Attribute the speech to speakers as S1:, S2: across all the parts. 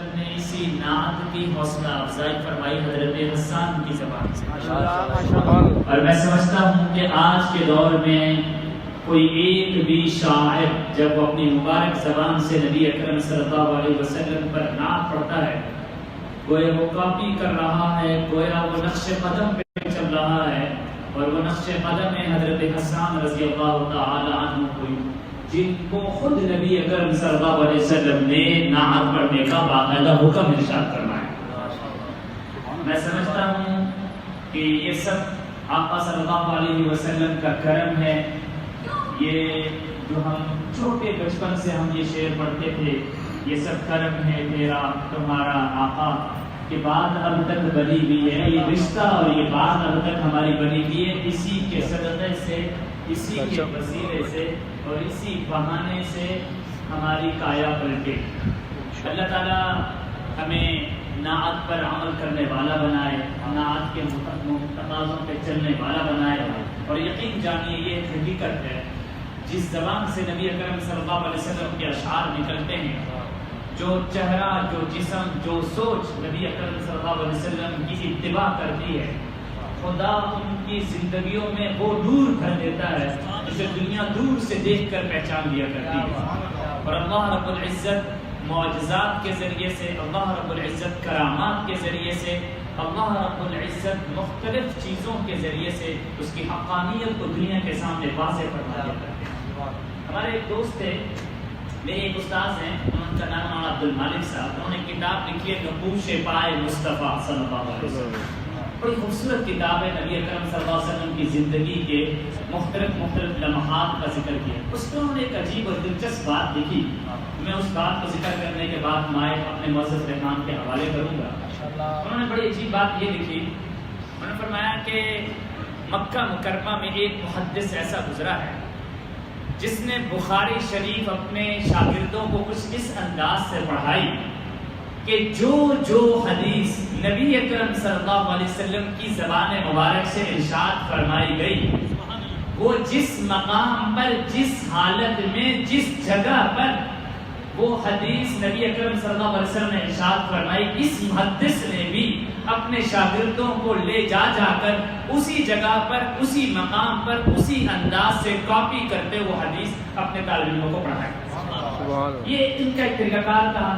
S1: وسلم نے اسی نعت کی حوصلہ افزائی فرمائی حضرت حسان کی زبان سے. اور میں سمجھتا ہوں کہ آج کے دور میں کوئی ایک بھی شاعر جب وہ اپنی مبارک زبان سے نبی اکرم صلی اللہ علیہ وسلم پر نعت پڑھتا ہے، گویا وہ کاپی کر رہا ہے، گویا وہ نقش قدم پہ چل رہا ہے. اور وہ نقش قدم ہے حضرت حسان رضی اللہ تعالی عنہ کو، جن کو خود نبی اکرم صلی اللہ علیہ وسلم نے نعت پڑھنے کا باقاعدہ حکم ارشاد فرمایا. میں سمجھتا ہوں کہ یہ سب آقا صلی اللہ علیہ وسلم کا کرم ہے. یہ جو ہم چھوٹے بچپن سے ہم یہ شعر پڑھتے تھے، یہ سب کرم ہے تیرا تمہارا آقا، کہ بات اب تک بنی ہوئی ہے. یہ رشتہ اور یہ بات اب تک ہماری بنی ہوئی ہے اسی کے صدقے سے، اسی کے وسیلے سے اور اسی بہانے سے ہماری کایا پلٹے. اللہ تعالیٰ ہمیں نعت پر عمل کرنے والا بنائے، نعت کے تقاضوں پہ چلنے والا بنائے. اور یقین جانیے یہ حقیقت ہے، جس زبان سے نبی اکرم صلی اللہ علیہ وسلم کے اشعار نکلتے ہیں، جو چہرہ، جو جسم، جو سوچ نبی اکرم صلی اللہ علیہ وسلم کی اتباع کرتی ہے، خدا ان کی زندگیوں میں وہ نور بھر دیتا ہے جسے دنیا دور سے دیکھ کر پہچان لیا کرتی ہے. اور اللہ رب العزت معجزات کے ذریعے سے، اللہ رب العزت کرامات کے ذریعے سے، اللہ رب العزت مختلف چیزوں کے ذریعے سے اس کی حقانیت کو دنیا کے سامنے واضح فرما دیتا ہے. ہمارے ایک دوست تھے، میرے ایک استاذ ہیں، ان کا نام عبد المالک صاحب. انہوں نے کتاب لکھی ہے نقوش پائے مصطفیٰ صلی اللہ علیہ وسلم. بڑی خوبصورت کتاب ہے، نبی اکرم صلی اللہ علیہ وسلم کی زندگی کے مختلف لمحات کا ذکر کیا. اس میں انہوں نے ایک عجیب اور دلچسپ بات لکھی. میں اس بات کو ذکر کرنے کے بعد مائک اپنے معزز رحمان کے حوالے کروں گا. انہوں نے بڑی عجیب بات یہ لکھی. انہوں نے فرمایا کہ مکہ مکرمہ میں ایک محدث ایسا گزرا ہے جس نے بخاری شریف اپنے شاگردوں کو کچھ اس انداز سے پڑھائی کہ جو حدیث نبی اکرم صلی اللہ علیہ وسلم کی زبان مبارک سے ارشاد فرمائی گئی، وہ جس مقام پر، جس حالت میں، جس جگہ پر وہ حدیث نبی اکرم صلی اللہ علیہ وسلم نے ارشاد فرمائی، اس محدث نے بھی اپنے شاگردوں کو لے جا کر اسی جگہ پر، اسی مقام پر، اسی انداز سے کاپی کرتے وہ حدیث اپنے طالب علموں کو پڑھائی. یہ ان کا ایک طریقہ کار تھا.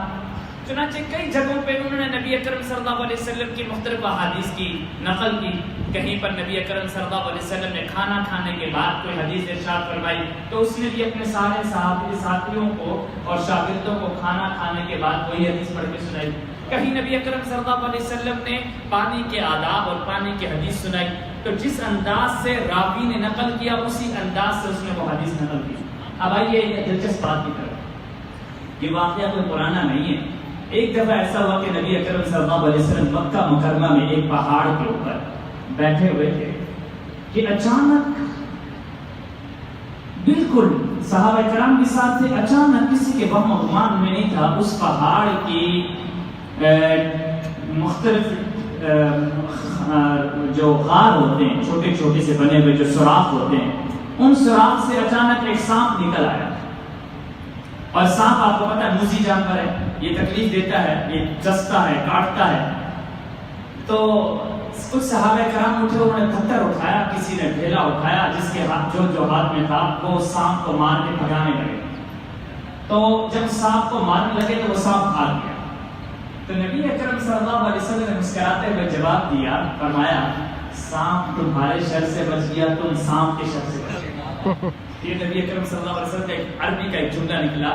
S1: چنانچہ کئی جگہوں پہ انہوں نے نبی اکرم صلی اللہ علیہ وسلم کی مختلف احادیث کی نقل کی. کہیں پر نبی اکرم صلی اللہ علیہ وسلم نے کھانا کھانے کے بعد کوئی حدیث ارشاد فرمائی تو اس نے بھی اپنے سارے ساتھیوں کو اور شاگردوں کو کھانا کھانے کے بعد وہی حدیث پڑھ کے سنائی. کہیں نبی اکرم صلی اللہ علیہ وسلم نے پانی کے آداب اور پانی کی حدیث سنائی تو جس انداز سے راوی نے نقل کیا اسی انداز سے اس نے وہ حدیث نقل کی. اب آئیے ایک دلچسپ بات کی طرف. یہ واقعہ کوئی پرانا نہیں ہے. ایک دفعہ ایسا ہوا کہ نبی اکرم صلی اللہ علیہ وسلم مکہ مکرمہ میں ایک پہاڑ کے اوپر بیٹھے ہوئے تھے کہ اچانک بالکل صحابہ کرام کے ساتھ تھے، اچانک کسی کے وہم و گمان میں نہیں تھا اس پہاڑ کی مختلف جو غار ہوتے ہیں، چھوٹے چھوٹے سے بنے ہوئے جو سوراخ ہوتے ہیں، ان سوراخ سے اچانک ایک سانپ نکل آیا. اور سانپ آپ کو پتا ہے موذی جانور ہے، یہ تکلیف دیتا ہے، یہ ڈستا ہے، کاٹتا ہے. تو کچھ صحابہ کرام اٹھے، انہوں نے پتھر اٹھایا، کسی نے ڈھیلا اٹھایا، جس کے ہاتھ جو ہاتھ میں تھا وہ سانپ کو مار کے بھگانے لگے. تو جب سانپ کو مارنے لگے تو وہ سانپ بھاگ گیا. تو نبی اکرم صلی اللہ علیہ وسلم نے مسکراتے ہوئے جواب دیا، فرمایا سانپ تمہارے شر سے بچ گیا، تم سانپ کے شر سے بچ گئے. یہ نبی اکرم صلی اللہ علیہ وسلم کا عربی کا ایک جملہ نکلا،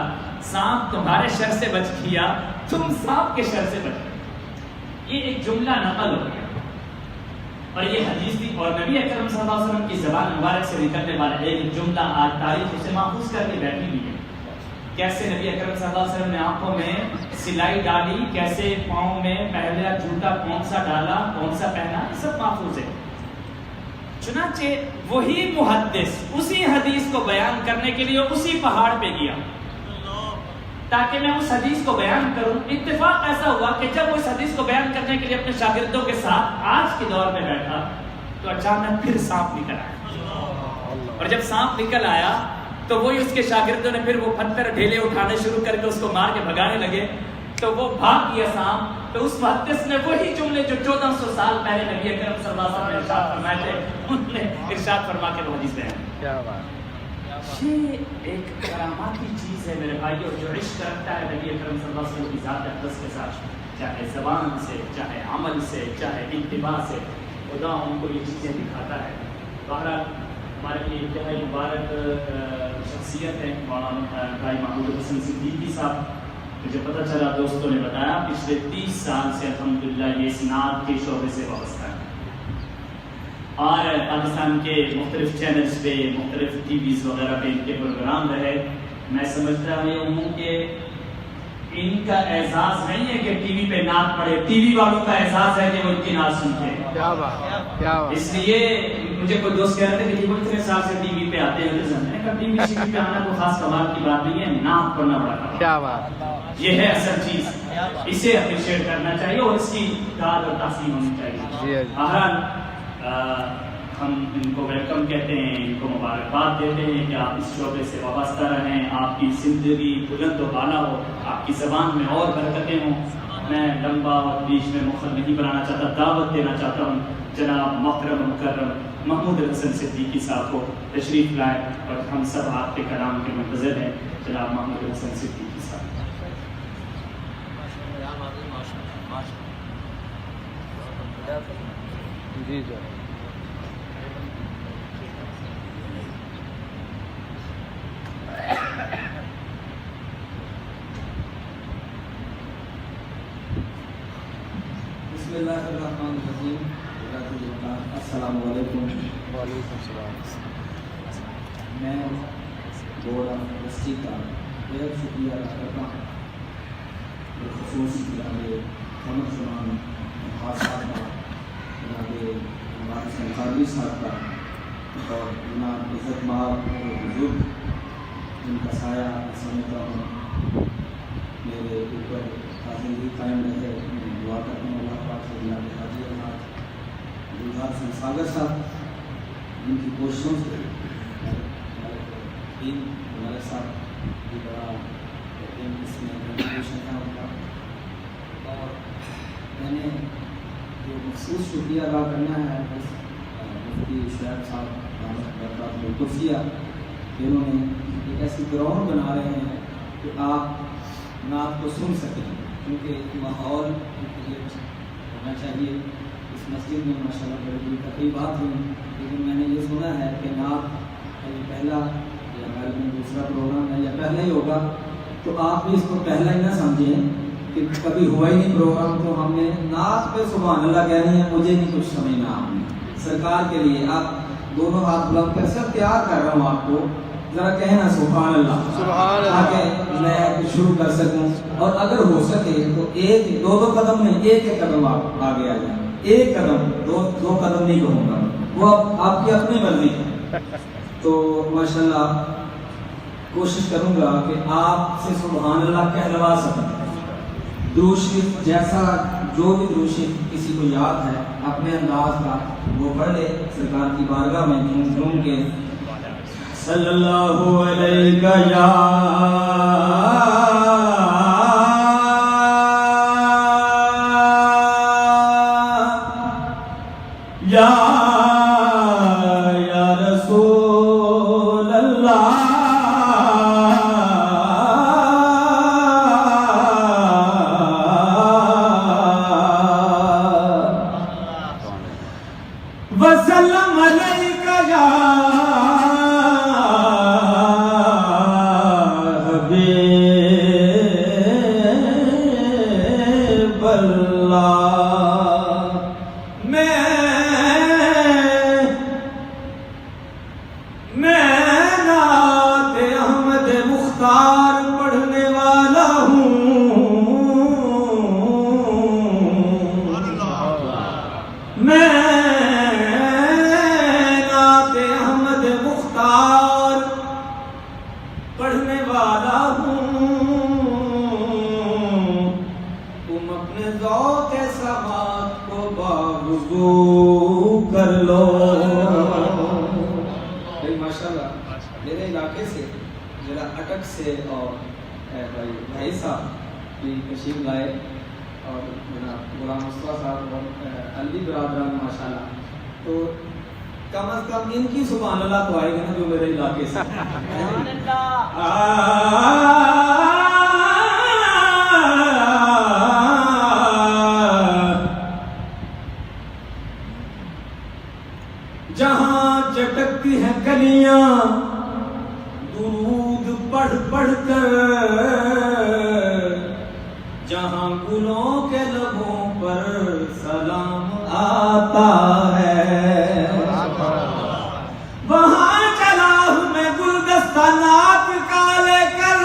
S1: سانپ تمہارے شر سے بچ گیا، تم سانپ کے شر سے بچ گئے. یہ ایک جملہ نقل ہو گیا اور یہ حدیث تھی. اور نبی اکرم صلی اللہ علیہ وسلم کی زبان مبارک سے نکلنے والا ایک جملہ آج تاریخ اسے محفوظ کر کے بیٹھی ہوئی ہے. کیسے نبی اکرم صلی اللہ علیہ وسلم نے آنکھوں میں سلائی ڈالی، کیسے پاؤں میں پہلا جوتا کون سا ڈالا، کون سا پہنا، یہ سب محفوظ ہے. چنانچہ وہی محدث اسی حدیث کو بیان کرنے کے لیے اسی پہاڑ پہ گیا تاکہ میں اس حدیث کو بیان کروں. اتفاق ایسا ہوا کہ جب وہ اس حدیث کو بیان کرنے کے لیے اپنے شاگردوں کے ساتھ آج کے دور میں بیٹھا تو اچانک پھر سانپ نکل آیا. اور جب سانپ نکل آیا تو وہی اس کے شاگردوں نے پھر وہ پتھر ڈھیلے اٹھانے شروع کر کے اس کو مار کے بھگانے لگے. تو وہ بھاگ گیا شام. تو اس محدث نے وہی جملے جو 1400 سال پہلے نبی اکرم صلی اللہ علیہ وسلم نے ارشاد فرمائے تھے, انہوں نے ارشاد فرما کے وہ حدیث بیان.
S2: کیا بات.
S1: یہ ایک کراماتی چیز ہے میرے بھائیو, جو عشق رکھتا ہے نبی اکرم صلی اللہ علیہ وسلم کی ذات اقدس کے ساتھ, چاہے زبان سے, چاہے عمل سے, چاہے اتباع سے, خدا ان کو یہ چیزیں دکھاتا ہے. بہرحال ہمارے لیے انتہائی مبارک شخصیت ہے مولانا بھائی محمود حسن صدیقی صاحب. مجھے پتہ چلا, دوستوں نے بتایا, پچھلے 30 سال سے الحمدللہ یہ اسناد کے شعبے سے وابستہ ہے, اور پاکستان کے مختلف چینلز پہ, مختلف ٹی ویز وغیرہ پہ ان کے پروگرام رہے. میں سمجھتا ہوں کہ ان کا اعزاز نہیں ہے کہ ٹی وی پہ نعت پڑھے, ٹی وی والوں کا اعزاز ہے کہ وہ ان کی نعت سنتے ہیں.
S2: کیا بات, کیا بات.
S1: اس لیے مجھے کوئی دوست کہہ رہے تھے کہ وہ اتنے سال سے ٹی وی پہ آتے ہیں, میں نے کہا ٹی وی پہ آنا کوئی خاص کمال کی بات نہیں ہے, نعت پڑھنا بڑا کمال.
S2: کیا بات.
S1: یہ ہے اصل چیز, اسے اپریشیٹ کرنا چاہیے اور اس کی داد اور تحسین ہونی چاہیے. بہرحال ہم ان کو ویلکم کہتے ہیں, ان کو مبارکباد دیتے ہیں کہ آپ اس شعبے سے وابستہ رہیں, آپ کی زندگی بلند و بالا ہو, آپ کی زبان میں اور برکتیں ہوں. میں لمبا اور بیچ میں مختصر نہیں بنانا چاہتا, دعوت دینا چاہتا ہوں جناب محترم مکرم محمود حسن صدیقی صاحب کو تشریف لائیں, اور ہم سب آپ کے کلام کے منتظر ہیں. جناب محمود حسن صدیقی صاحب.
S2: جی جی.
S3: بسم اللہ الرحمن الرحیم. السلام علیکم.
S2: وعلیکم السلام.
S3: میں بورڈ آف ٹرسٹی کا بہت شکریہ ادا کرتا ہوں, بالخصوص جناب محمد زمان خاص صاحب کا, جناب عمران حسین قادری صاحب کا, اور جناب عزت مآب بزرگ جن کا سایہ سمجھتا ہوں میرے اوپر حاضری قائم رہے. دعا کرتے ہیں اللہ پاک سے جناب حاجی احمد گلزار حسین ساگر صاحب, جن کی کوششوں سے ملک صاحب بھی بڑا اس میں کنٹریبیوشن ہے ان کا. اور میں نے جو مخصوص شکریہ ادا کرنا ہے مفتی شعیب صاحب رحمۃ القدسیہ, جنہوں نے ایک ایسی گراؤنڈ بنا رہے ہیں کہ آپ نعت کو سن سکیں, کیونکہ ماحول ہونا چاہیے. اس مسجد میں ماشاء اللہ بڑی بڑی تقریبات ہوئی, لیکن میں نے یہ سنا ہے کہ نعت یہ پہلا یا غالباً دوسرا پروگرام ہے یا پہلا ہی ہوگا, تو آپ بھی اس کو پہلا ہی نہ سمجھیں کہ کبھی ہوا ہی نہیں پروگرام. تو ہم نے نعت پہ سبحان اللہ کہنی ہے, مجھے نہیں کچھ سمجھنا آپ نے سرکار کے لیے. آپ دونوں ہاتھ بلند کر, سب تیار کر رہا ہوں آپ کو, ذرا کہنا سبحان اللہ, تاکہ میں شروع کر سکوں. اور اگر ہو سکے تو ایک دو قدم میں ایک قدم آپ آگے آ جائیں, ایک قدم, دو قدم نہیں کہوں گا, وہ آپ کی اپنی مرضی ہے. تو ماشاءاللہ کوشش کروں گا کہ آپ سے سبحان اللہ کہلوا سکیں. درود شریف جیسا جو بھی درود شریف کسی کو یاد ہے اپنے انداز کا وہ پڑھ لے سرکار کی بارگاہ میں جھوم کے. صلی اللہ علیہ یا رسول اللہ, وسلم علیکہ یا حبیب اللہ. میں نعت احمد مختار پڑھنے والا ہوں. میں نعت احمد مختار پڑھنے والا ہوں. تم اپنے ذوق سماعت کو باوضو کر لو. ماشاءاللہ میرے علاقے سے ضلع اٹک سے اور بھائی صاحب بھی تشریف لائے اور جناب غلام مصطفیٰ صاحب اور علی برادران ماشاءاللہ، تو کم از کم ان کی سبحان اللہ تو آئے گا نا جو میرے علاقے سے جہاں چٹکتی ہیں کلیاں درود پڑھ پڑھ کر، جہاں گلوں کے لبوں پر سلام آتا ہے، وہاں چلا ہوں میں گلدستہ نعت کا لے کر،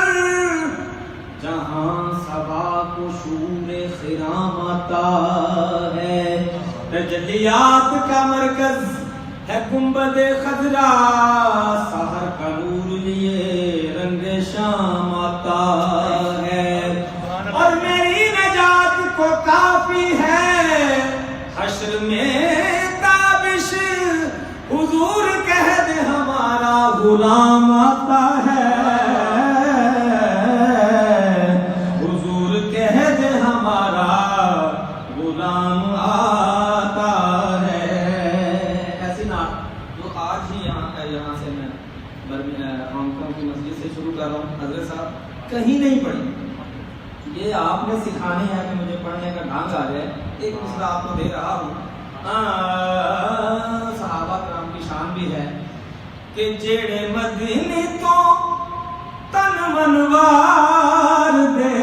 S3: جہاں صبا کو شور خرام آتا ہے، تجلیات کا مرکز ہے گنبد خضرا، سحر کا نور لیے رنگ شام آتا ہے، اور میری نجات کو کافی ہے حشر میں تابش، حضور کہہ دے ہمارا غلام آتا ہے، حضور کہہ دے ہمارا غلام آتا ہے۔ ایسی نعت جو آج ہی یہاں سے میں ہانگ کانگ کی مسجد سے شروع کر رہا ہوں، حضرت صاحب کہیں نہیں پڑھی، یہ آپ نے سکھانی ہے کہ مجھے پڑھنے کا ڈھنگ آ جائے، ایک مصرع آپ کو دے رہا ہوں۔ صحابہ کرام کی شان بھی ہے کہ جیڑے مدینے تو تن منوار دے،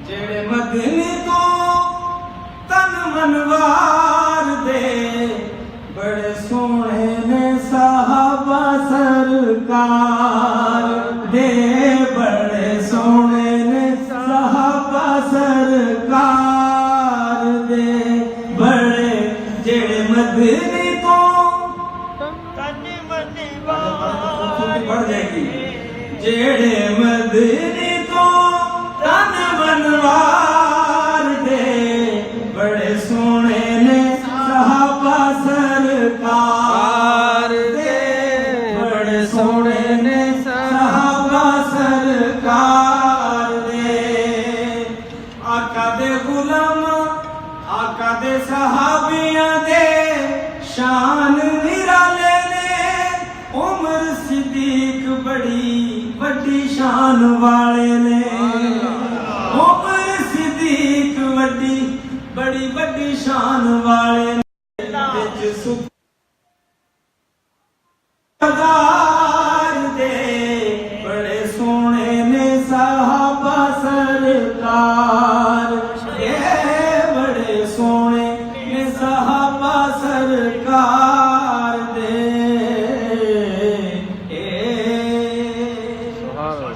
S3: جیڑے مدینے تو تن منوار دے، بڑے سونے نے صحابہ سرکار دے، بڑے سونے نے صحابہ سرکار دے، بڑے جڑے مدنی تو بڑھ جائے گی، جڑے مدنی تو تن منوار دے، بڑے سونے نے صحابہ سرکار دے، بڑے سونے نے صحابہ سرکار دے، آقا دے غلام آقا دے صحابیاں دے شان نرالے نے، عمر صدیق بڑی بڑی شان والے نے، عمر صدیق بڑی بڑی شان والے نے، دے بڑے سونے نے صحابہ سرکار دے، بڑے سونے نے صحابہ سرکار دے۔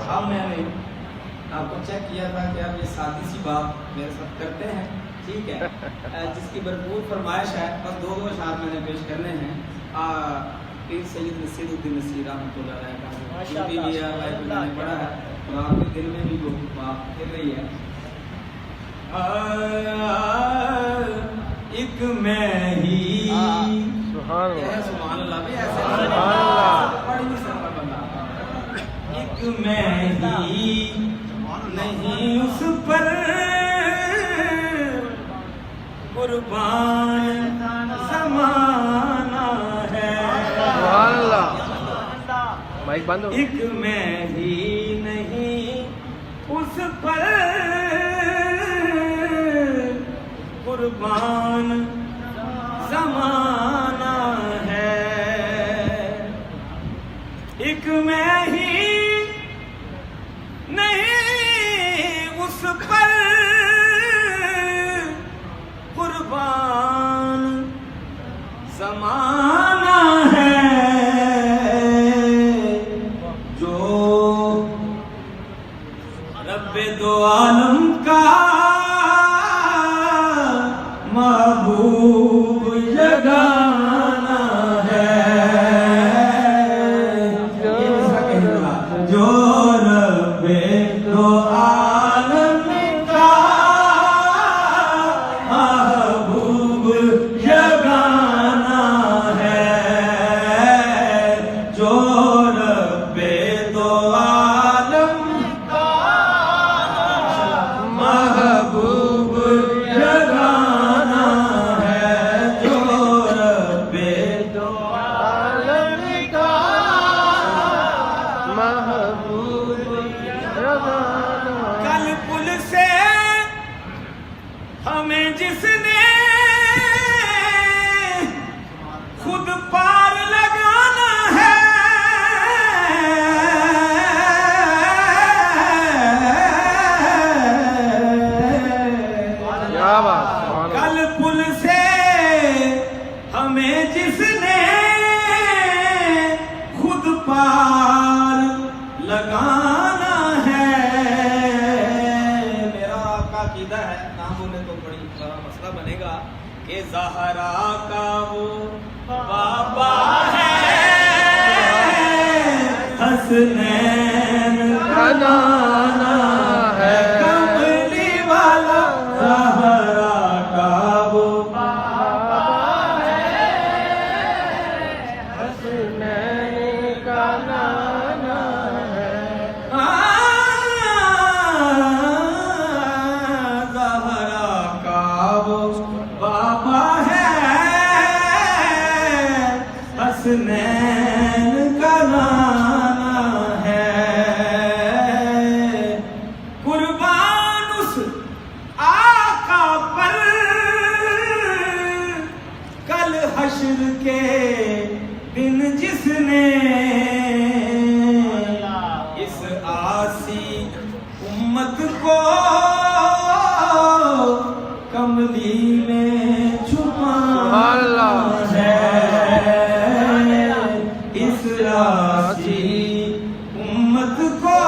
S3: اب میں نے آپ کو چیک کیا تھا کہ آپ یہ سادی سی بات میرے ساتھ کرتے ہیں، ٹھیک ہے، جس کی بھرپور فرمائش ہے، بس دو اشعار میں نے پیش کرنے ہیں۔ پیر سید نصیر الدین نصیر رحمۃ اللہ علیہ کا جو بھی لیا میں نے پڑھا ہے، اور آپ کے دل میں بھی وہ بات پھر رہی ہے۔ ایک میں ہی سبحان اللہ بھی ایسے پڑھ نہیں سکتا بندہ، ایک میں ہی نہیں اس پر قربان زمانہ ہے، ایک میں ہی نہیں اس پر قربان زمانہ ہے، ایک میں ہی نہیں اس پر قربان زمانہ ہے، جو رب دو عالم کا محبوب یگانہ ہے۔ جس نے خود پار لگانا ہے
S2: کیا بات
S3: کل پل سے ہمیں جس نے خود پار لگانا ہے. میرا آپ کا عقیدہ ہے، نام بولے تو بڑی بڑا مسئلہ بنے گا کہ زہرا کا وہ بابا ہے، حسنین کا نانا ہے، کملی والا زہرا کا وہ بابا ہے،
S2: حسنین کا نانا ہے.
S3: زہرا کا وہ بابا ہے، حسنین کا نانا ہے. قربان اس آقا پر کل حشر کے دن جس نے اس آسی امت کو کملی میں چھپانا ہے. اس آسی امت کو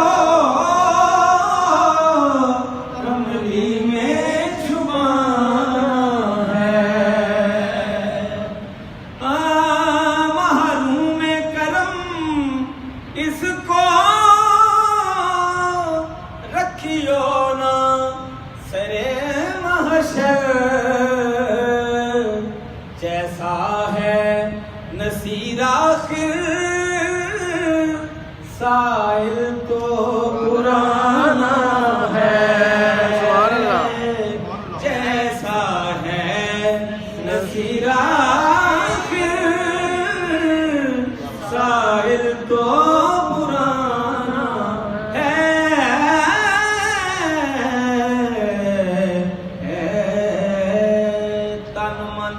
S3: کملی میں چھپانا ہے. محروم کرم اس کو رکھیو نا سرے محشر، جیسا ہے نصیر آخر سائل تو پرانا ہے.
S2: سبحان اللہ.
S3: جیسا ہے نصیر آخر سائل تو پرانا ہے. تن من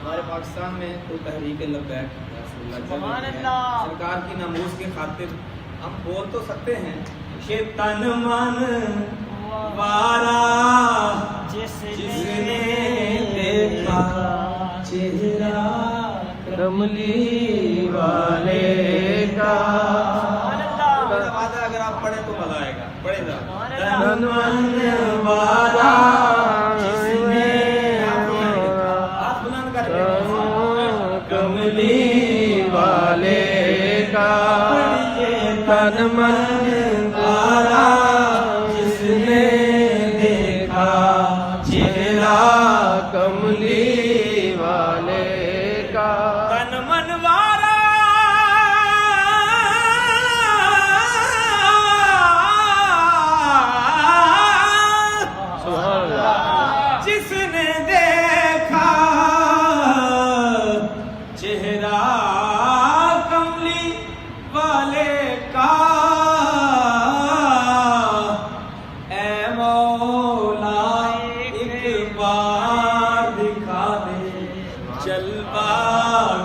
S3: ہمارے پاکستان میں کوئی تحریک لبیک سبحان اللہ سرکار کی ناموس کی خاطر ہم بول تو سکتے ہیں کہ تن من وارا جس نے دیکھا چہرہ کملی والے کا. اگر آپ پڑھیں تو مزہ آئے گا. پڑھے گا تن من وارا جس نے ہاتھ بلند کر کے
S2: کملی والے کا.
S3: تن من وارا جس نے دیکھا چہرہ
S2: کملی والے کا.
S3: تن من وارا
S2: سبحان اللہ.
S3: جس نے دیکھا چہرہ کملی والے کا. اے مولا ایک بار دکھا دے جلوہ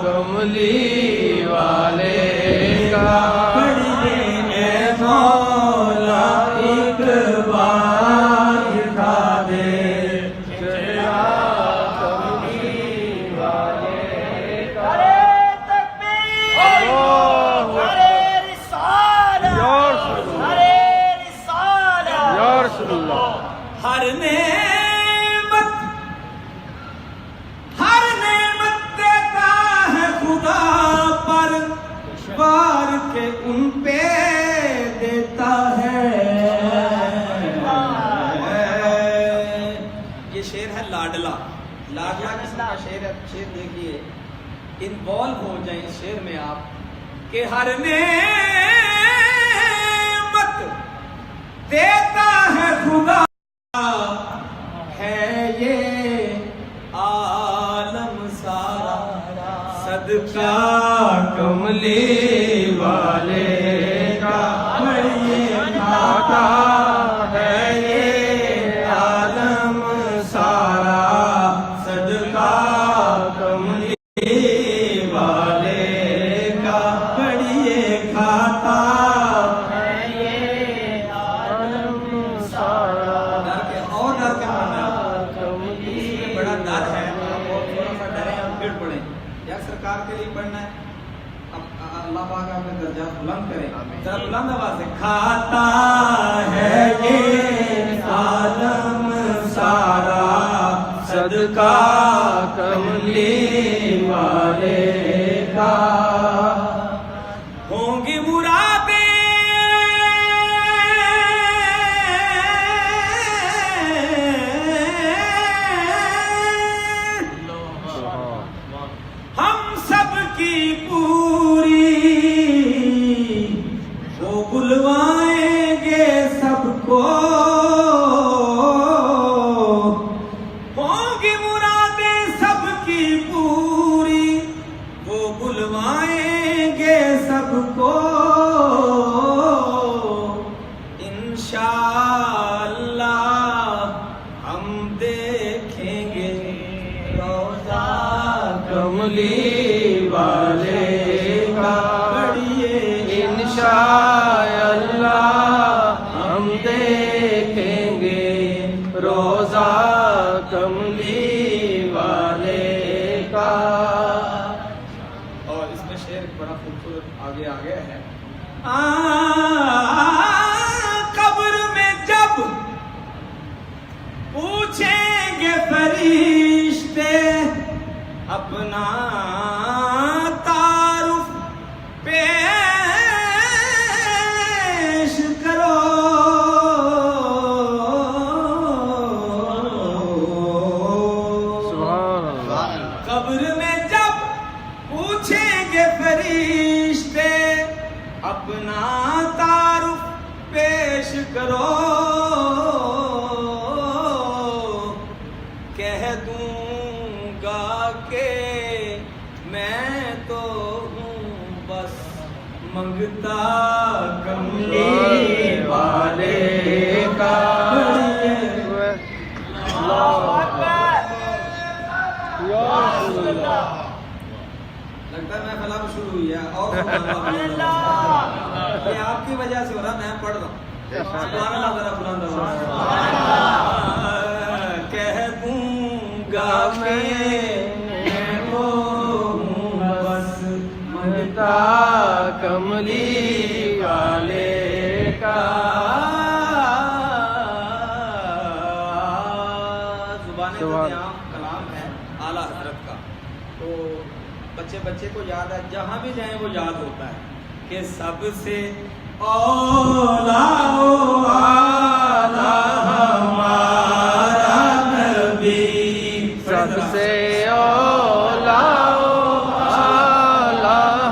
S2: کملی والے کا.
S3: پڑھیے اے مولا ایک بار دکھا دے
S2: کملی والے کا. یا رسول اللہ.
S3: ہر نعمت دیتا ہے خدا پر وار کے ان پہ دیتا ہے. یہ شعر ہے لاڈلا. لاڈلا قسم کا شعر ہے. شعر دیکھیے، انوالو ہو جائیں اس شعر میں آپ کہ ہر نعمت دیتا ہے خدا ہے یہ عالم سارا صدقہ کملی والے کا. یہ کھاتا ہے یہ عالم سارا پڑھنا ہے. اب اللہ پاک آپ کے درجات بلند کرے. ذرا بلند آواز سے کھاتا ہے یہ عالم سارا
S2: صدقہ کملی والے کا.
S3: ہوں گی مرادیں ہم سب کی پوری وہ بلوائیں گے سب کو. ہوں گی مرادیں سب کی پوری وہ بلوائیں گے سب کو. انشاءاللہ ہم دیکھیں گے روضہ
S2: کملی والے کا. انشاءاللہ ہم دیکھیں گے روضہ کملی والے کا.
S3: اور اس میں شعر بڑا خوبصورت آگے آگے ہے. قبر میں جب پوچھیں گے فرشتے اپنا تعارف پیش کرو.
S2: سبحان اللہ.
S3: قبر میں جب پوچھیں گے فرشتے اپنا تعارف پیش کرو. کہہ دوں گا کہ میں تو ہوں بس منگتا کملی والے کا. لگتا ہے میں فلاں شروع ہوئی ہے اور یہ آپ کی وجہ سے ہو رہا. میں پڑھ رہا ہوں. سبحان اللہ. ذرا بلند آواز سے. کہہ دوں گا کہ میں تو ہوں بس منگتا
S2: کملی والے کا.
S3: زبان کلام ہے اعلیٰ حضرت کا. تو بچے کو یاد ہے, جہاں بھی جائیں وہ یاد ہوتا ہے کہ سب سے اولا ہمارا نبی,
S2: سب سے اولا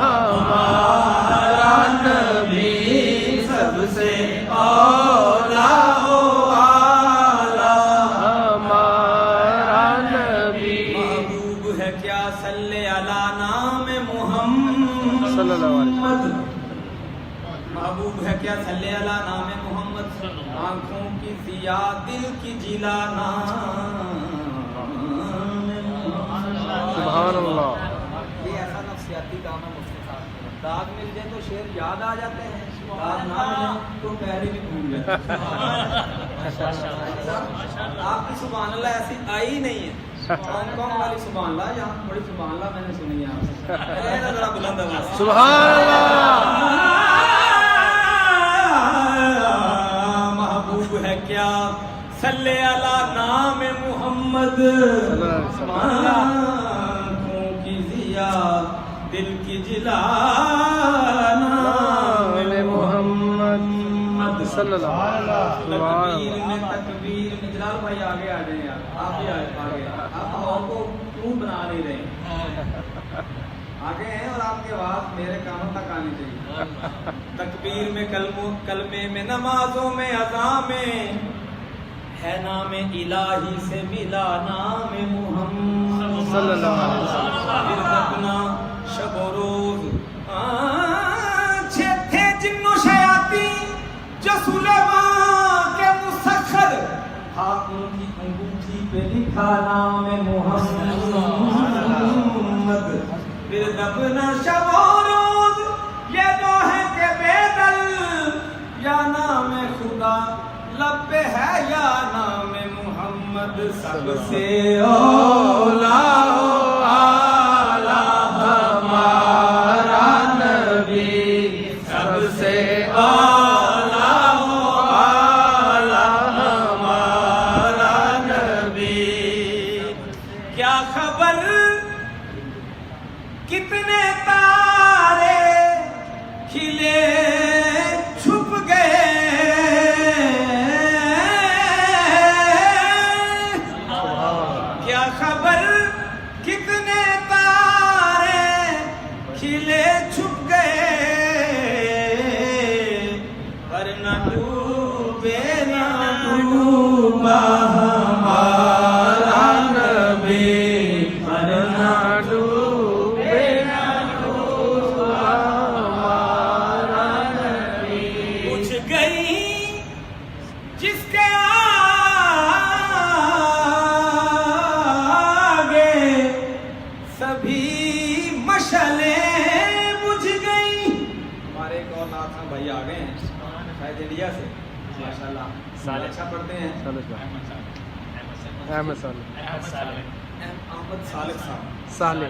S2: ہمارا نبی, سب سے اولا ہمارا نبی.
S3: محبوب ہے کیا صلی علی نام محمد
S2: صلی اللہ علیہ وسلم.
S3: محبوب ہے کیا صلی علی نام محمد. آنکھوں کی ضیا دل کی جلا نام
S2: سبحان اللہ.
S3: یہ ایسا نفسیاتی کام ہے مفتی صاحب. داغ مل جائے تو شعر یاد آ جاتے ہیں, داغ نہ ملے تو پہلے بھی بھول جاتے ہیں. آپ کی سبحان اللہ ایسی آئی نہیں ہے. ہانگ کانگ والی سبحان اللہ, یہاں بڑی سبحان اللہ میں نے سنی ہے آپ سے. ذرا بلند آواز سے.
S2: سبحان اللہ.
S3: محبوب ہے کیا صلی علی نام محمد. آنکھوں کی ضیا دل کی جلا نام محمد
S2: صلی اللہ علیہ
S3: تکبیر
S2: وسلم.
S3: میں تکبیر میں. جلال بھائی آگے آ جائیں یار, آپ بھی آگے. آپ ماحول کو کیوں بنا نہیں رہے؟ آگے ہیں اور آپ کی آواز میرے کانوں تک آنی چاہیے. تکبیر میں کلمے میں نمازوں میں اذان میں ہے نام الہی سے ملا نام محمد
S2: صلی اللہ علیہ وسلم.
S3: پھر اپنا شب و روز تھے جن و شیاطین جو سلیمان کے مسخر, ہاتھوں کی انگوٹھی پہ لکھا نام محمد. پھر دفنا شب و روز یہ دو ہے کہ بے دل, یا نام خدا لب پہ ہے یا نام محمد. سب سے اولا
S2: ہمارا
S3: کھلے چھپ گئے پر نہ ڈوبے نہ ڈوبا ہمارا نبی پر نہ ڈوبے نہ ڈوبا ہمارا نبی بجھ گئی جس کے آگے سبھی مشعلیں بجھ گئی. ہمارے ایک اور نعت خاں بھائی آ گئے ہیں شاید انڈیا سے ماشاءاللہ اچھا پڑھتے ہیں.
S2: احمد صالح
S3: احمد صالح صاحب
S2: صالح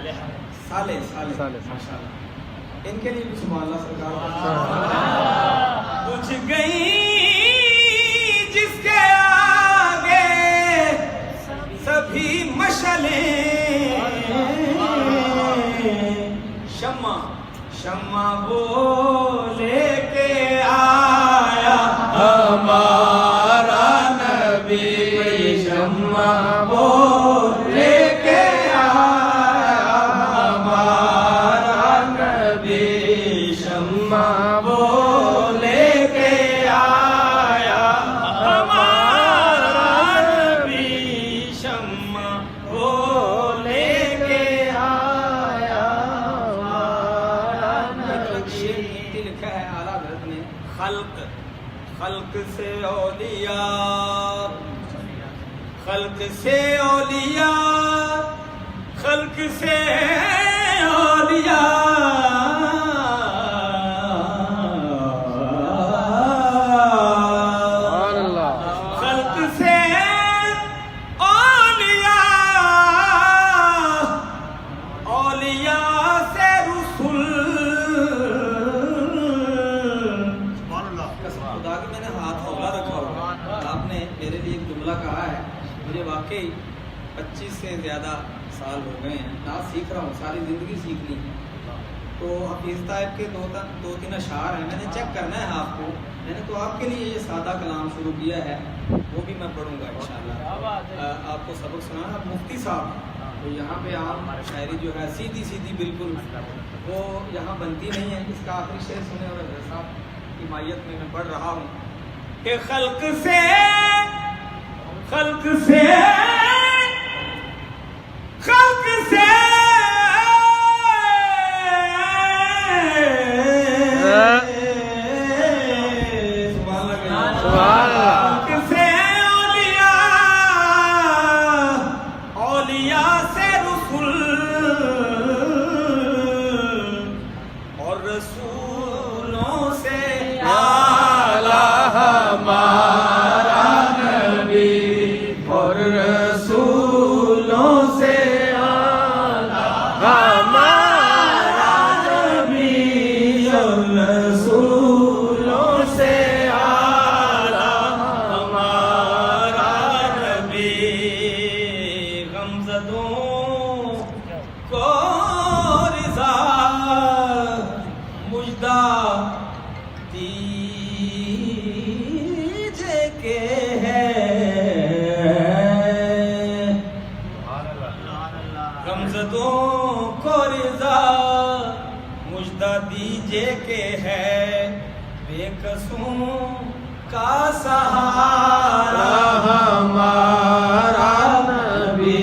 S3: صالح
S2: صالح.
S3: ماشاءاللہ ان کے لیے بھی سبحان اللہ سرکار. بجھ گئی جس کے آگے سبھی مشعلیں شمع شمع وہ لے کے آیا ہمارا نبی شمع وہ لے کے آیا ہمارا نبی شمع وہ لے کے آیا ہمارا نبی شمع وہ لے کے آیا ہمارا نبی. لکھا ہے اعلیٰ حضرت نے خلق سے اولیاء خلق سے اولیاء خلق سے اولیاء
S2: سبحان اللہ.
S3: خلق سے اولیاء اولیاء سے رسول. خدا کے میں نے ہاتھ ہولا رکھا ہوا. آپ نے میرے لیے ایک جملہ کہا ہے مجھے واقعی 25 سے زیادہ سال ہو گئے ہیں نعت سیکھ رہا ہوں ساری زندگی سیکھنی ہے. تو حفیظ طائب کے دو تین اشعار ہیں میں نے چیک کرنا ہے آپ کو. میں نے تو آپ کے لیے یہ سادہ کلام شروع کیا ہے وہ بھی میں پڑھوں گا انشاءاللہ. آپ کو سبق سنانا. مفتی صاحب تو یہاں پہ عام شاعری جو ہے سیدھی سیدھی بالکل وہ یہاں بنتی نہیں ہے. اس کا آخری شعر سنے اور حضرت صاحب کی مائیت میں پڑھ رہا ہوں کہ خلق سے خلق سے خلق سے خلق سے اولیاء سے رسول اور رسولوں سے اعلیٰ ہمارا نبی اور رسولوں سے اعلیٰ ہمارا نبی اور رسولوں سے اعلیٰ ہمارا نبی. غمزدوں کو رضا مجدہ دیجے کے ہے. غمزدوں کو رضا مجدہ دیجے کے ہے بے قصوں کا سہارا ہمارا نبی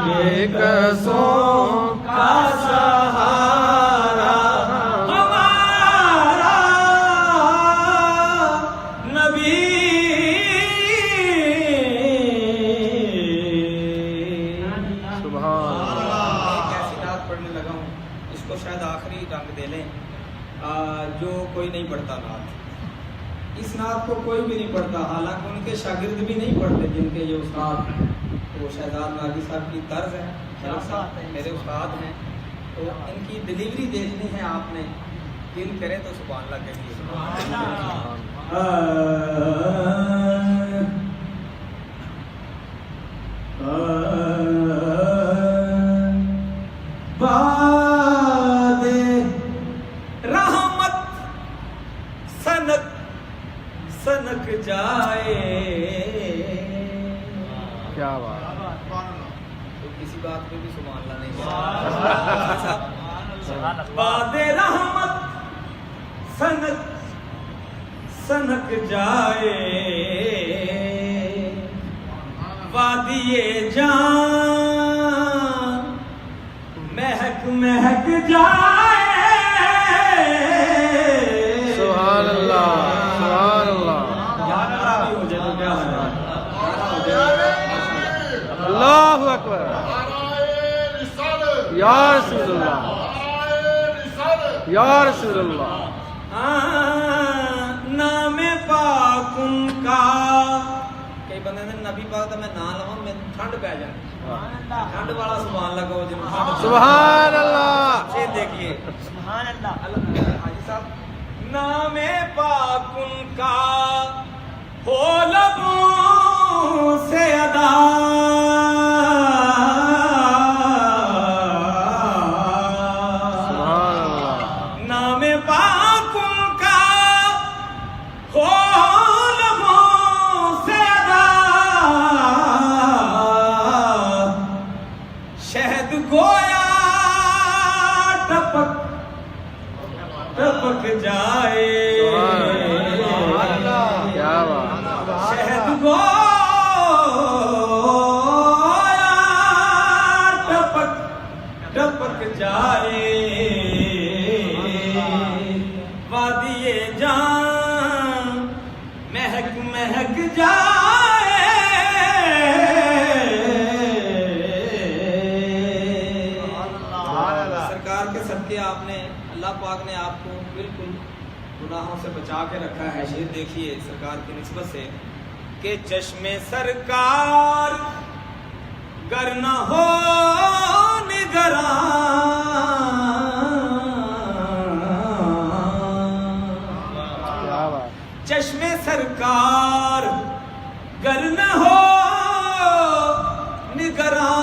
S3: بے قصوں کا سہارا ہمارا نبی.
S2: سبحان اللہ.
S3: ایک ایسی نعت پڑھنے لگا ہوں اس کو شاید آخری رنگ دے لیں جو کوئی نہیں پڑھتا نعت. اس نعت کو کوئی بھی نہیں پڑھتا حالانکہ ان کے شاگرد بھی نہیں پڑھتے جن کے یہ استاد وہ شہزاد ناگی صاحب کی طرز ہے. میرے استاد ہیں تو ان کی ڈلیوری دیکھنی ہے آپ نے. دل کرے تو سبحان اللہ کہیے. باد رحمت سنک سنک جائے.
S2: کیا بات.
S3: تو کسی بات پہ بھی سبحان اللہ نہیں. باد رحمت سنک سنک جائے وادی جان مہک مہک جائے
S2: سبحان اللہ سبحان اللہ اللہ اکبر یا رسول اللہ یا رسول اللہ
S3: نام پاک ان کا کئی بندے نے نبی پاک تو میں نام لواں میں ٹھنڈ پہ جائے ٹھنڈ والا سبحان اللہ کو جن
S2: سبحان اللہ
S3: یہ دیکھیے سبحان اللہ حاجی صاحب نام پاک ان کا ہو لبوں سے ادا
S2: سبحان اللہ
S3: نام پاک ان کا ہو لبوں سے ادا شہد گویا ٹپک ٹپک جائے
S2: کیا بات
S3: شہد گویا ٹپک ٹپک جائے وادی جان مہک مہک جائے سرکار کے صدقے آپ نے اللہ پاک نے آپ کو بالکل گناہوں سے بچا کے رکھا ہے شعر دیکھیے سرکار کی نسبت سے کہ چشم سرکار گر نہ ہو نگراں
S2: کیا بات
S3: چشم سرکار گر نہ ہو نگراں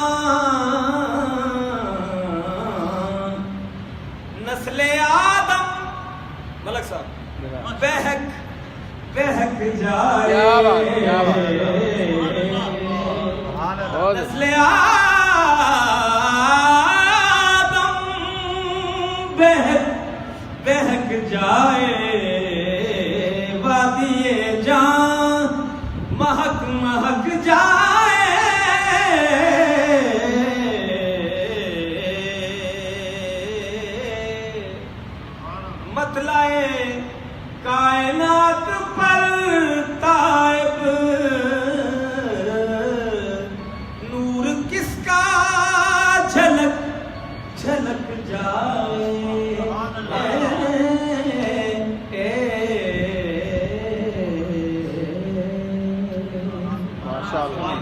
S3: نسل آدم ملک صاحب بہک بہک جائے
S2: کیا بات کیا بات بہت
S3: نسل آدم بہک بہک جائے وادی جان مہک مہک جائے مطلع کائنات پر تائب نور کس کا جھلک جھلک جائے
S2: ماشاء اللہ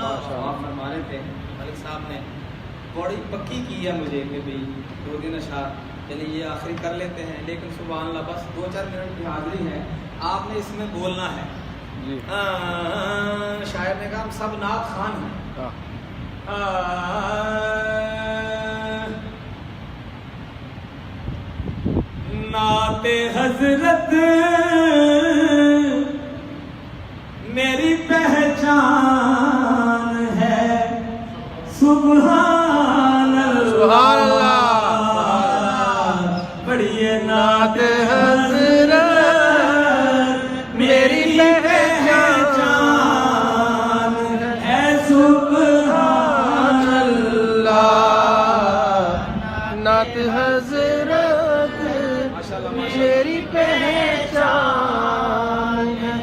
S2: ماشاء اللہ
S3: فرما رہے تھے ملک صاحب نے بڑی پکی کی ہے مجھے کہ بھئی 2 دن اشعار چلیے یہ آخری کر لیتے ہیں لیکن سبحان اللہ بس 2-4 منٹ کی حاضری ہے آپ نے اس میں بولنا ہے
S2: جی
S3: شاعر نے کہا ہم سب نعت خان ہیں نعت حضرت میری پہچان ہے سبحان
S2: سبحان اللہ
S3: بڑی نعت
S2: حضرت میری
S3: پہچان ہے سبحان
S2: اللہ نعت حضرت میری پہچان ہے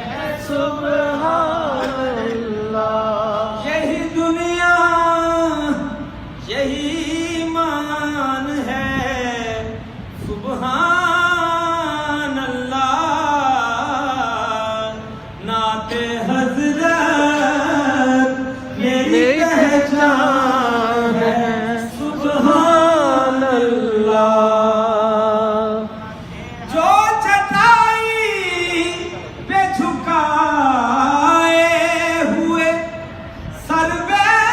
S2: سبحان اللہ
S3: یہی دنیا یہی ایمان ہے سبحان اللہ نعت حضرت میری پہچان ہے سبحان اللہ جو چٹائی پہ جھکائے ہوئے سر بیٹھا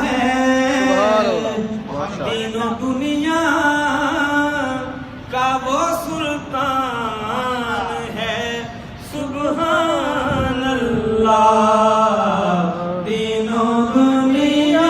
S3: ہے تینوں دنیا کا وہ سلطان ہے سبحان اللہ تینوں دنیا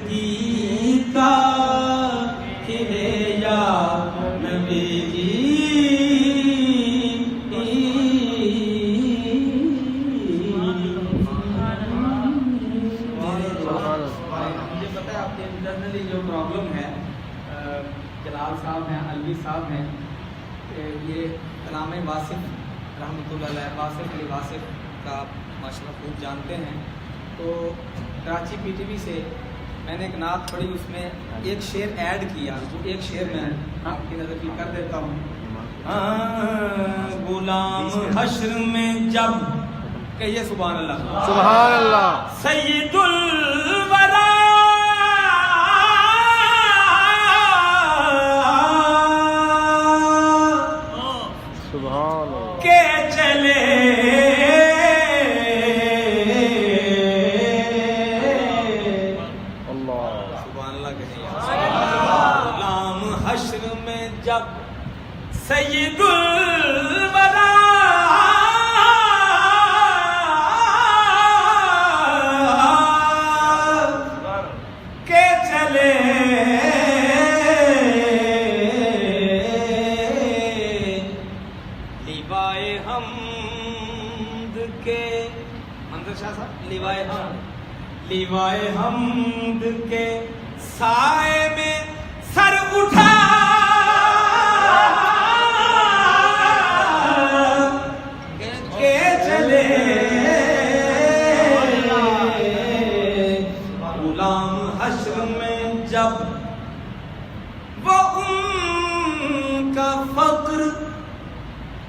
S3: زندگی کا کھلے یا نبی جی مجھے پتا ہے آپ کے انٹرنلی جو پرابلم ہے جلال صاحب ہیں علوی صاحب ہیں یہ کلام واصف رحمۃ اللہ علیہ واصف علی واصف کا آپ ماشاء اللہ خوب جانتے ہیں. تو کراچی پی ٹی وی سے میں نے ایک نعت پڑھی اس میں ایک شعر ایڈ کیا وہ ایک شعر میں آپ کی نظر کر دیتا ہوں. غلام حشر میں جب کہیے سبحان اللہ
S2: سبحان اللہ
S3: سید الورا
S2: سبحان اللہ
S3: کے چلے
S2: اللہ
S3: سبحان اللہ کہیے غلام حشر میں جب سید الورا کے چلے لیوائے حمد کے منظر شاہ صاحب لیوائے حمد کے سائے میں سر اٹھا کے چلے غلام حشر میں جب وہ ان کا فقر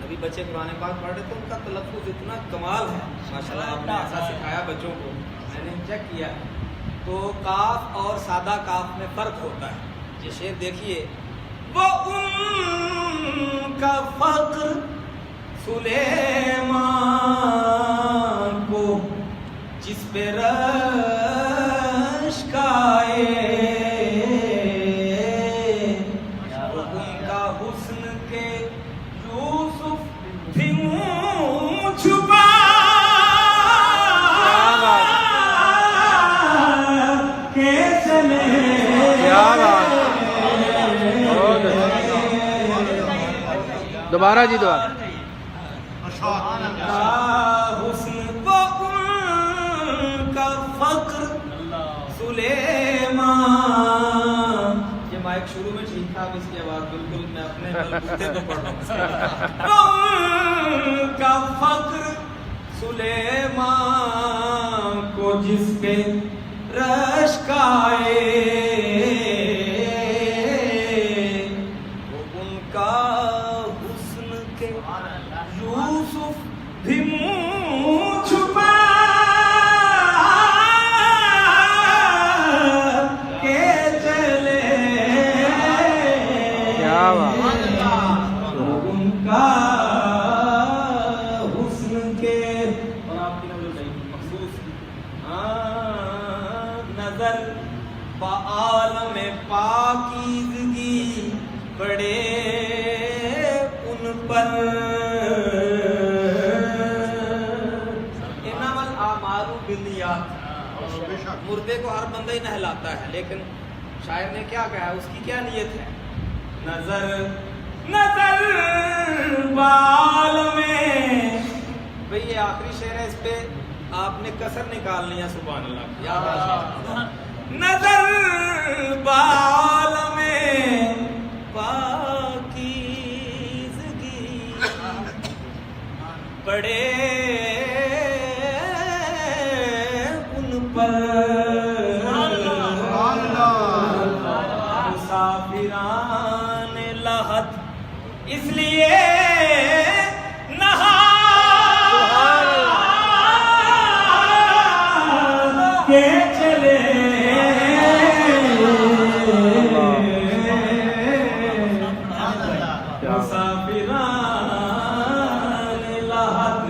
S3: ابھی بچے قرآن پاک پڑھ رہے تو ان کا تلفظ اتنا کمال ہے ماشاءاللہ آپ نے ایسا سکھایا بچوں کو میں نے چیک کیا تو کاف اور سادہ کاف میں فرق ہوتا ہے. یہ شعر دیکھیے وہ ان کا فقر سلیمان کو جس پہ رشک آئے وہ ان کا حسن کے یوسف بھی منہ چھپا کے چلے
S2: کیا بات بہت اچھا. دوبارہ جی دوبارہ
S3: حسن وہ ان کا فقر سلیمان. یہ مائک شروع میں ٹھیک تھا اب اس کی آواز بالکل میں اپنے بلبوتے کو پڑھ رہا ہوں. ان کا فقر سلیمان کو جس پہ رشک آئے وہ ان کا حسن کے یوسف بھی منہ چھپا کے چلے
S2: کیا بات
S3: وہ ان کا حسن کے اور آپ کی مخصوص نظر بعالم پاکیزگی پڑے ان پر انما الاعمال بالنیات. مردے کو ہر بندہ ہی نہلاتا ہے لیکن شاعر نے کیا کہا ہے اس کی کیا نیت ہے. نظر بعالم بھئی یہ آخری شعر ہے اس پہ آپ نے کسر نکالنی ہے سبحان اللہ یاد رکھیے. نظر بعالم پاکیزگی پڑے ان پر مسافران لحد اس لیے نہا کے چلے مسافران لحد.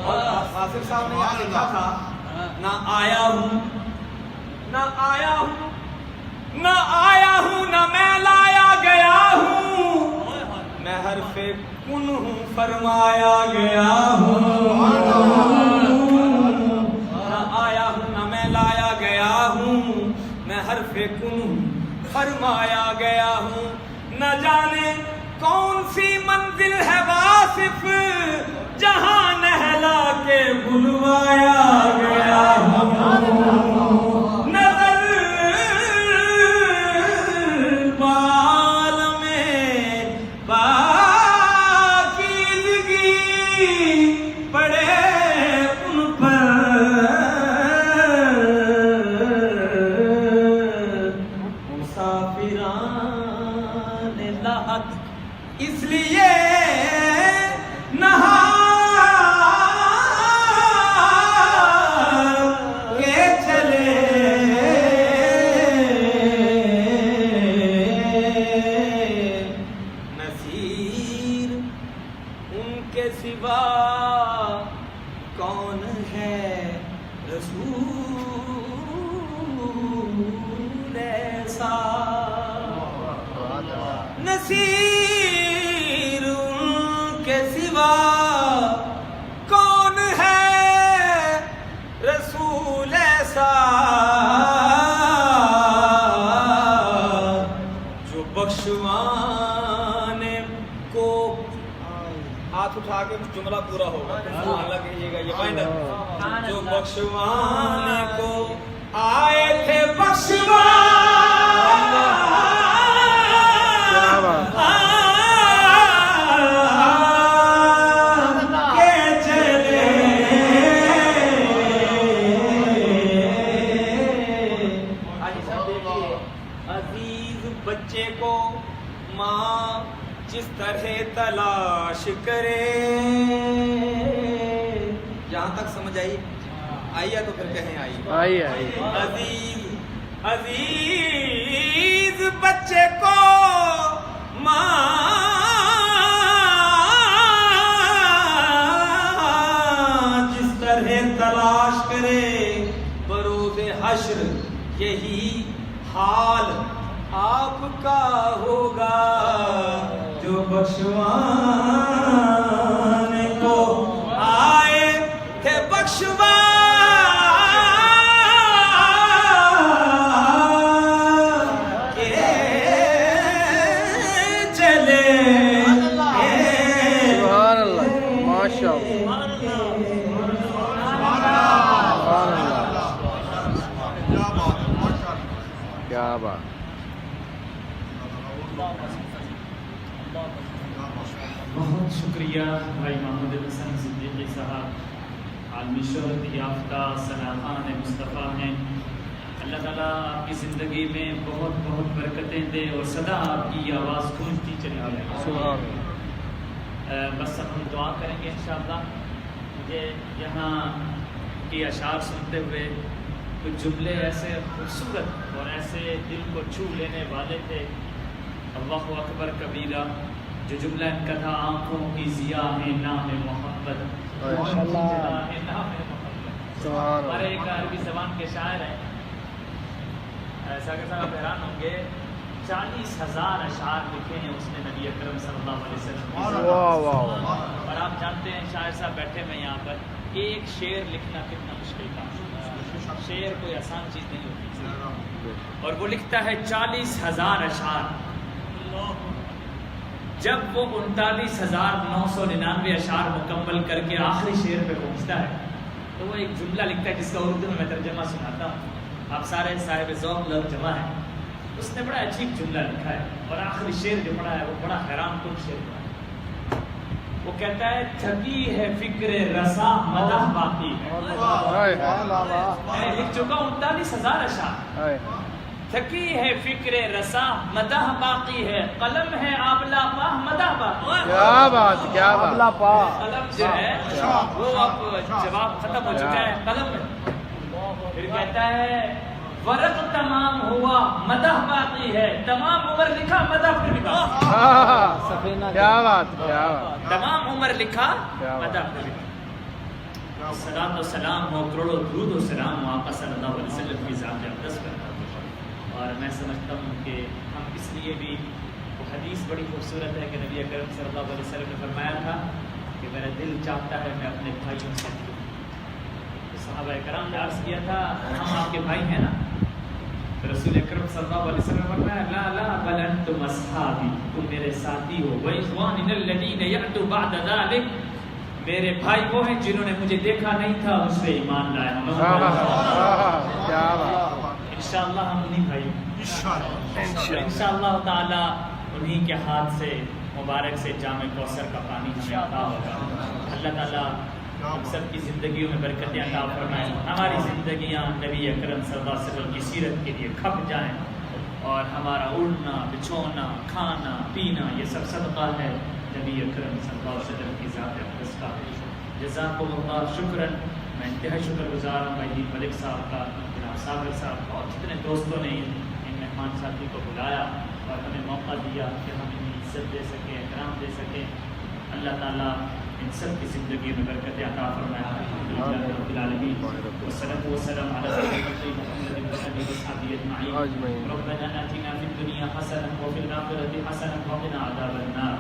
S3: اور آصف صاحب نے یہاں لکھا تھا نہ آیا ہوں نہ آیا ہوں نہ آیا ہوں نہ میں لایا گیا ہوں میں حرف کن ہوں فرمایا گیا ہوں. نہ آیا ہوں نہ میں لایا گیا ہوں
S4: میں حرف کن فرمایا گیا ہوں، نہ جانے کون سی منزل ہے واصف جہاں نہلا کے بلوایا گیا ہوں، نظر بال میں پاکیزگی پڑے ان پر مسافران لاحق اس لیے نہا کے چلے نذیر ان کے سوا کون ہے رسول ایسا، نذیر ان کے سوا کون ہے رسول ایسا جو بخشوانے کو، ہاتھ اٹھا کے جملہ پورا ہوگا اللہ کہیے گا یہ مائنر، جو بخشوانے کو آئے تھے بخشوانے کے چلے، عزیز بچے کو ماں جس طرح تلاش کرے، یہاں تک سمجھ آئی؟ آئیے تو پھر کہیں آئیے۔ عزیز بچے کو ماں جس طرح تلاش کرے، بروز حشر یہی حال آپ کا ہوگا، جو بخشوانے کو آئے تھے بخشوانے کے چلے۔
S2: سبحان اللہ، ماشاء اللہ، سبحان اللہ، کیا بات۔
S1: بہت شکریہ بھائی محمد حسن صدیقی صاحب، عالمی شہرت یافتہ صلاحان مصطفیٰ ہیں، اللہ تعالیٰ آپ کی زندگی میں بہت بہت برکتیں دے اور سدا آپ کی آواز گونجتی چلی جائے۔
S2: سبحان
S1: بس اب ہم دعا کریں گے انشاءاللہ۔ مجھے یہاں کی اشعار سنتے ہوئے کچھ جملے ایسے خوبصورت اور ایسے دل کو چھو لینے والے تھے، اللہ اکبر کبیرہ، جو جملہ ان کا تھا، آنکھوں کی ضیا ہے نام محمد، ہمارے ایک عربی زبان کے شاعر ہیں ساگر صاحب، حیران ہوں گے، 40,000 اشعار لکھے ہیں اس نے نبی اکرم صلی اللہ علیہ وسلم۔ اور آپ جانتے ہیں شاعر صاحب بیٹھے میں یہاں پر، ایک شعر لکھنا کتنا مشکل کام ہے، شعر کوئی آسان چیز نہیں ہوتی، اور وہ لکھتا ہے 40,000 اشعار۔ جب وہ 39,999 اشعار مکمل کر کے آخری شعر پہ پہنچتا ہے تو وہ ایک جملہ لکھتا ہے جس کا اردو میں ترجمہ سناتا ہوں، آپ سارے صاحب ذوق لوگ جمع ہیں۔ اس نے بڑا عجیب جملہ لکھا ہے اور آخری شعر جو پڑھا ہے وہ بڑا حیران کن شعر پڑھا ہے۔ وہ کہتا ہے تھکی ہے فکر رسا مدح باقی ہے، میں لکھ چکا ہوں 39,000 اشعار، تھکی ہے فکر رسا مدح باقی ہے، قلم ہے آبلا پاہ مدح باقی ہے۔
S2: کیا بات، کیا بات،
S1: قلم جو ہے وہ اب جواب ختم ہو چکا ہے، قلم ہے۔ پھر کہتا ہے ورق تمام ہوا مدح باقی ہے، تمام عمر لکھا مدح پھر بھی باقی ہے۔
S2: کیا بات، کیا بات،
S1: تمام عمر لکھا مدح پھر بھی باقی ہے۔ صلاۃ و سلام ہو، کروڑوں درود و سلام ہو آقا صلی اللہ علیہ وسلم کی ذات اقدس پر۔ اور میں سمجھتا ہوں کہ ہم اس لیے بھی، وہ حدیث بڑی خوبصورت ہے کہ نبی اکرم صلی اللہ علیہ وسلم نے فرمایا تھا کہ میرا دل چاہتا ہے میں اپنے بھائیوں سے ملوں۔ صحابہ کرام نے عرض کیا تھا ہم آپ کے بھائی ہیں نا؟ رسول صلی اللہ علیہ وسلم نے فرمایا لا لا بل انتم اصحابی، تم میرے ساتھی ہو، واخواننا الذین یأتوا بعد ذلک، میرے بھائی وہ ہیں جنہوں نے مجھے دیکھا نہیں تھا مجھ پہ ایمان لائے۔
S2: کیا بات،
S1: انشاءاللہ ہم انہیں بھائی انشاءاللہ تعالی انہیں کے ہاتھ سے مبارک سے جام کوثر کا پانی ہمیں عطا ہوگا۔ اللہ تعالیٰ ہم سب کی زندگیوں میں برکتیں عطا فرمائیں، ہماری زندگیاں نبی اکرم صلی اللہ علیہ وسلم کی سیرت کے لیے کھپ جائیں، اور ہمارا اڑنا بچھونا کھانا پینا یہ سب صدقہ ہے نبی اکرم صلی اللہ علیہ وسلم کی ذات اقدس کا۔ جزاکم اللہ شکراً۔ میں انتہائی شکر گزار ہوں بھائی ملک صاحب کا، جناب صابر صاحب کا، اور جتنے دوستوں نے ان مہمان ساتھی کو بلایا اور ہمیں موقع دیا کہ ہم انہیں عزت دے سکیں، احترام دے سکیں۔ اللہ تعالیٰ ان سب کی زندگی میں برکت عطا فرمائے۔ الحمدللہ رب العالمین والصلاۃ والسلام علی سیدنا محمد وعلى اصحابہ اجمعین۔ ربنا آتنا فی الدنیا حسنۃ وفی الآخرۃ حسنۃ وقنا عذاب النار۔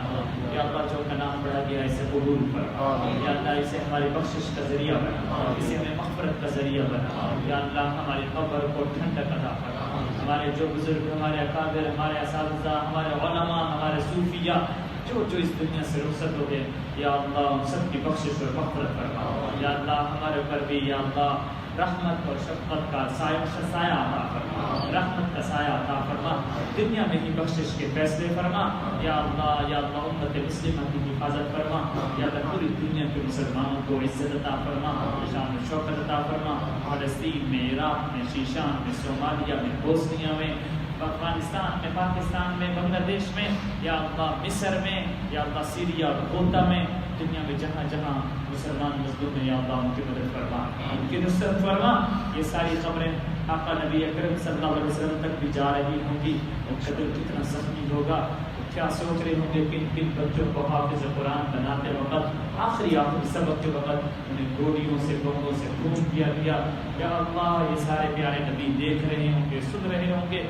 S1: یا اللہ جو کا نام بڑھا دیا اسے قبول فرما، یا اللہ اسے ہماری بخشش کا ذریعہ بنا، اسے ہمیں مغفرت کا ذریعہ بنا۔ یا اللہ ہماری قبر کو ٹھنڈک عطا فرما، ہمارے جو بزرگ، ہمارے اکابر، ہمارے اساتذہ، ہمارے علماء، ہمارے صوفیاء جو اس دنیا سے رخصت ہو گئے، یا اللہ ان سب کی بخشش اور مغفرت فرما۔ یا اللہ ہمارے اوپر بھی یا اللہ رحمت اور شفقت کا سایہ عطا فرما، رحمت کا سایہ عطا فرما، دنیا میں ہی بخشش کے فیصلے فرما۔ یا اللہ امت مسلمہ کی حفاظت فرما، یا اللہ پوری دنیا کے مسلمانوں کو عزت عطا فرما، شان و شوکت عطا فرما۔ فلسطین میں، عراق میں، شیشان میں، صومالیہ میں، بوسنیا میں، افغانستان میں، پاکستان میں، بنگلہ دیش میں، یا اللہ مصر میں، یا اللہ سیریا اور غوطہ میں، دنیا میں جہاں جہاں مسلمان مظلوم ہیں، یا اللہ ان کی مدد فرما، ان کی نصرت فرما۔ یہ ساری خبریں آقا نبی اکرم صلی اللہ علیہ وسلم تک بھی جا رہی ہوں گی، اور قدر کتنا زخمی ہوگا، کیا سوچ رہے ہوں گے کن کن بچوں کو حافظ قرآن بناتے وقت آخری سبق کے وقت انہیں گولیوں سے بموں سے خون کیا گیا۔ یا اللہ یہ سارے پیارے نبی دیکھ رہے ہوں گے، سن رہے ہوں گے،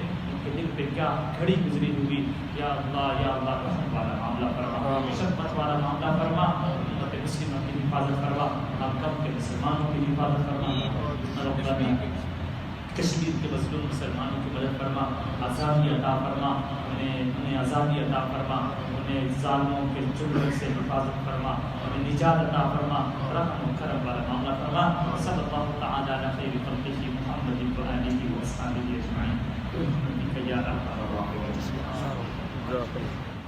S1: کہ دل پہ کیا گھڑی گزری ہوگی۔ یا اللہ رحم والا معاملہ فرما، شفقت والا معاملہ فرما، امت مسلمہ کی حفاظت فرما، ہم کم کے مسلمانوں کی حفاظت فرما۔ ربنا کشمیر کے مظلوم مسلمانوں کی مدد فرما، آزادی عطا فرما، انہیں آزادی عطا فرما، انہیں ظالموں کے چنگل سے حفاظت فرما، انہیں نجات عطا فرما، رحم و کرم والا معاملہ فرما۔ صلی اللہ تعالی علی خیر خلقہ محمد وآلہ وصحبہ اجمعین۔ یا رب العالمین۔